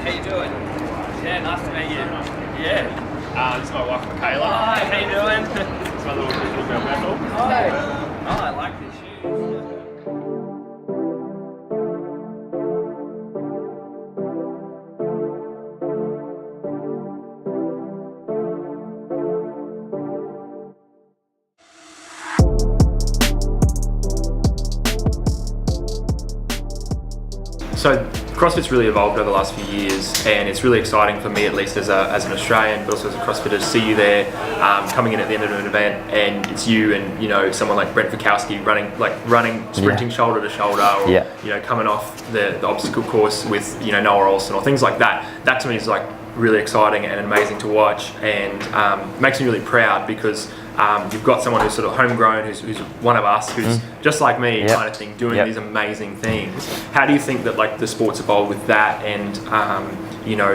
How you doing? Yeah, nice to meet you. Yeah. This is my wife, Michaela. Hi, how you doing? It's my little girl, Bethel. Hi. Oh, I like these shoes. So CrossFit's really evolved over the last few years, and it's really exciting for me, at least as an Australian, but also as a CrossFitter, to see you there, coming in at the end of an event, and it's you and someone like Brent Fikowski running, sprinting shoulder to shoulder, or coming off the obstacle course with Noah Olsen or things like that. That to me is like really exciting and amazing to watch, and makes me really proud because you've got someone who's sort of homegrown, who's one of us, who's just like me, kind of thing, doing these amazing things. How do you think that like the sport's evolved with that, and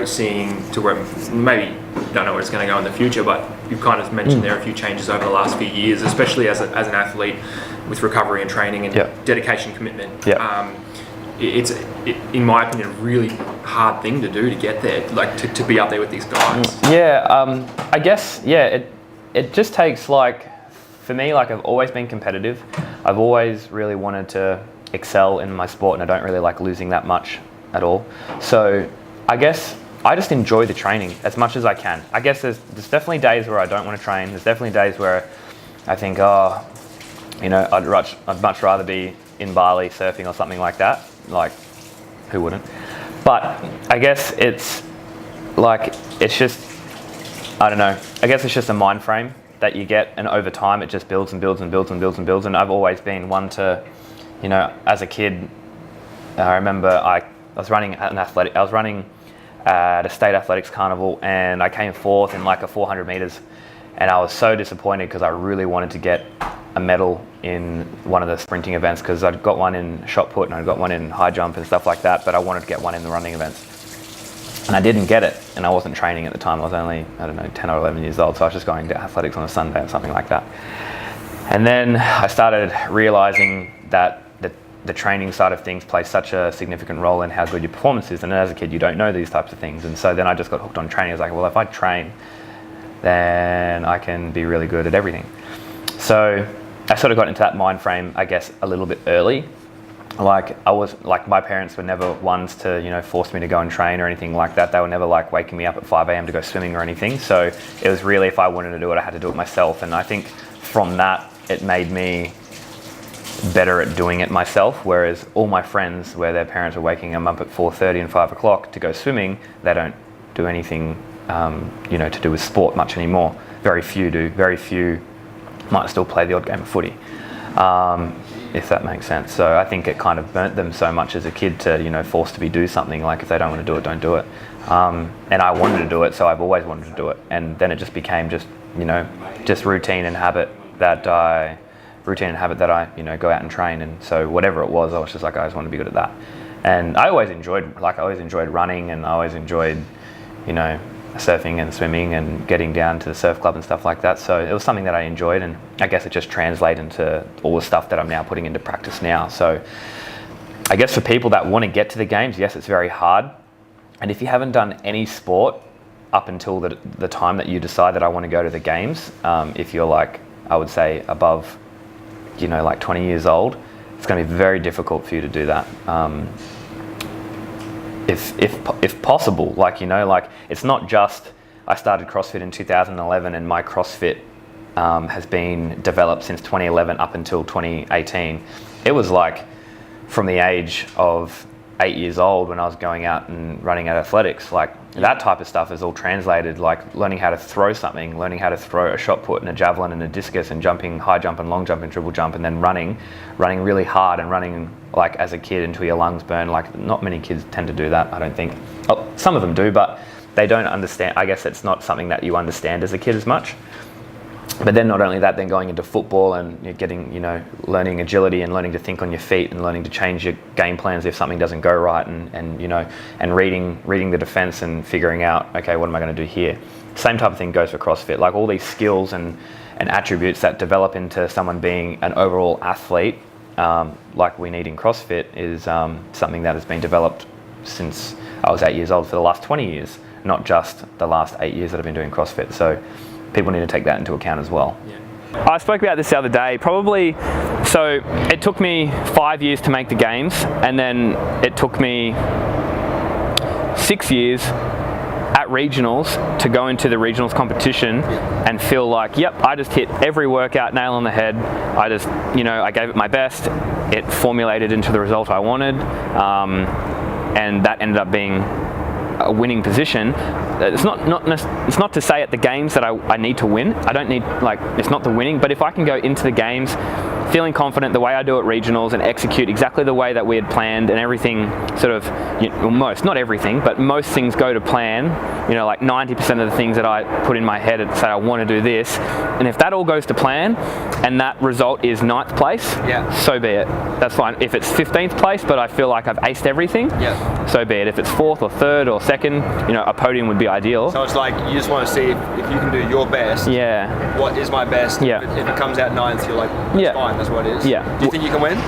seeing to where maybe you don't know where it's going to go in the future, but you've kind of mentioned there are a few changes over the last few years, especially as an athlete with recovery and training and dedication, commitment. It's in my opinion, a really hard thing to do to get there, like to be up there with these guys. I guess, it just takes, like, for me, like, I've always been competitive. I've always really wanted to excel in my sport, and I don't really like losing that much at all. So I guess I just enjoy the training as much as I can. I guess there's definitely days where I don't want to train. There's definitely days where I think, I'd much rather be in Bali surfing or something like that. Like, who wouldn't? But I guess it's just, I don't know. I guess it's just a mind frame that you get, and over time it just builds and builds and builds and builds and builds. And I've always been one to, as a kid, I remember I was running at a state athletics carnival, and I came fourth in like a 400 meters, and I was so disappointed because I really wanted to get a medal in one of the sprinting events, because I'd got one in shot put and I'd got one in high jump and stuff like that, but I wanted to get one in the running events. And I didn't get it, and I wasn't training at the time. I was only, 10 or 11 years old, so I was just going to athletics on a Sunday or something like that. And then I started realizing that the training side of things plays such a significant role in how good your performance is, and as a kid you don't know these types of things. And so then I just got hooked on training. I was like, well, if I train, then I can be really good at everything. So I sort of got into that mind frame, I guess, a little bit early. My parents were never ones to, force me to go and train or anything like that. They were never like waking me up at 5 a.m. to go swimming or anything. So it was really, if I wanted to do it, I had to do it myself. And I think from that, it made me better at doing it myself. Whereas all my friends, where their parents are waking them up at 4:30 and 5 o'clock to go swimming, they don't do anything, to do with sport much anymore. Very few do. Very few might still play the odd game of footy. If that makes sense. So I think it kind of burnt them so much as a kid to, forced to do something. Like, if they don't want to do it, don't do it. And I wanted to do it, so I've always wanted to do it. And then it just became just routine and habit that I, go out and train. And so whatever it was, I was just like, I just want to be good at that. And I always enjoyed running, and I always enjoyed, surfing and swimming and getting down to the surf club and stuff like that. So it was something that I enjoyed, and I guess it just translated into all the stuff that I'm now putting into practice now. So I guess for people that want to get to the games, yes, it's very hard. And if you haven't done any sport up until the time that you decide that I want to go to the games, if you're like, I would say above, 20 years old, it's going to be very difficult for you to do that. If possible, it's not just, I started CrossFit in 2011, and my CrossFit has been developed since 2011 up until 2018. It was like from the age of 8 years old when I was going out and running at athletics, that type of stuff is all translated, like learning how to throw something, learning how to throw a shot put and a javelin and a discus, and jumping, high jump and long jump and triple jump, and then running really hard, and running as a kid until your lungs burn. Not many kids tend to do that, I don't think. Oh, some of them do, but they don't understand. I guess it's not something that you understand as a kid as much. But then not only that, then going into football and you're getting, learning agility and learning to think on your feet and learning to change your game plans if something doesn't go right, and reading the defense and figuring out, okay, what am I going to do here? Same type of thing goes for CrossFit. Like, all these skills and attributes that develop into someone being an overall athlete, like we need in CrossFit, is something that has been developed since I was 8 years old for the last 20 years, not just the last 8 years that I've been doing CrossFit. So people need to take that into account as well. Yeah. I spoke about this the other day, so it took me 5 years to make the games, and then it took me 6 years at regionals to go into the regionals competition and feel like, yep, I just hit every workout nail on the head. I just, I gave it my best. It formulated into the result I wanted, and that ended up being a winning position. It's not to say at the games that I need to win. I don't need, it's not the winning, but if I can go into the games feeling confident the way I do at regionals and execute exactly the way that we had planned, and everything sort of, not everything, but most things go to plan, like 90% of the things that I put in my head and say I want to do this, and if that all goes to plan and that result is 9th place, so be it. That's fine. If it's 15th place but I feel like I've aced everything, so be it. If it's 4th or 3rd or 2nd, a podium would be ideal. So it's like you just want to see if you can do your best. Yeah. What is my best? Yeah. If it comes out 9th, you're like, it's fine, that's what it is. Yeah. Do you think you can win?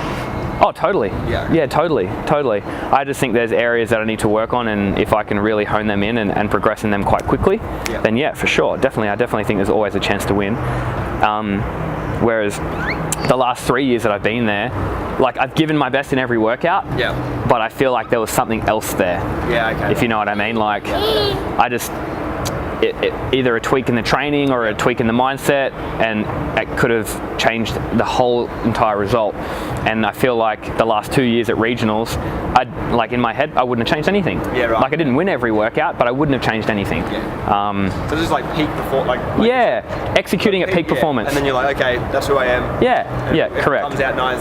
Oh, totally. Yeah, totally. I just think there's areas that I need to work on, and if I can really hone them in and progress in them quite quickly, then for sure, definitely. I definitely think there's always a chance to win. Whereas the last 3 years that I've been there, I've given my best in every workout, but I feel like there was something else there. Yeah, okay. If you know what I mean, I just. Either a tweak in the training or a tweak in the mindset, and it could have changed the whole entire result. And I feel like the last 2 years at regionals, in my head, I wouldn't have changed anything. Yeah, right. I didn't win every workout, but I wouldn't have changed anything. Yeah. So this is peak performance. Executing at peak performance. And then you're like, okay, that's who I am. Yeah, correct. If it comes out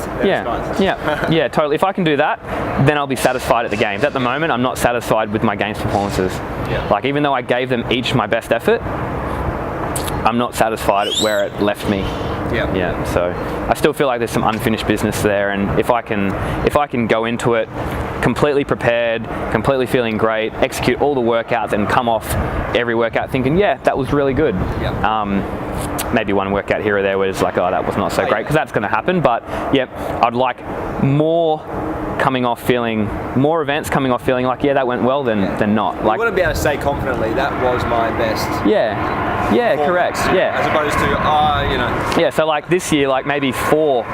9th, Yeah, totally. If I can do that, then I'll be satisfied at the games. At the moment, I'm not satisfied with my games performances. Yeah. Even though I gave them each my best effort, I'm not satisfied at where it left me. Yeah. So I still feel like there's some unfinished business there, and if I can go into it completely prepared, completely feeling great, execute all the workouts, and come off every workout thinking, that was really good. Maybe one workout here or there where it's like, oh, that was not so great, because that's going to happen. But I'd like more events coming off feeling like, that went well than not. You want to be able to say confidently, that was my best. Correct. As opposed to, So this year, maybe four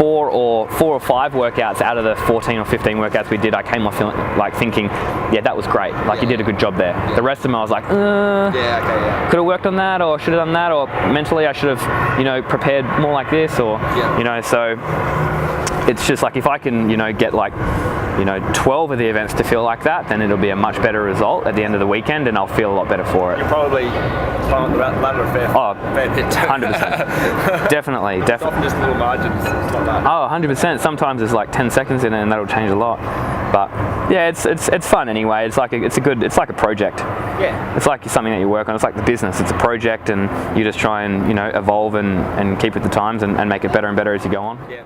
or 5 workouts out of the 14 or 15 workouts we did, I came off feeling thinking, that was great. You did a good job there. The rest of them I was like, could have worked on that, or should have done that, or mentally I should have, prepared more like this, or so it's just if I can, get 12 of the events to feel like that, then it'll be a much better result at the end of the weekend, and I'll feel a lot better for it. You're probably climbing the ladder a fair bit. 100%. Definitely. Often just little margins, stuff like that. Oh, 100%. Sometimes there's 10 seconds in it, and that'll change a lot. But it's fun anyway. It's like a project. Yeah. It's like something that you work on. It's like the business. It's a project, and you just try and evolve and keep with the times and make it better and better as you go on. Yeah.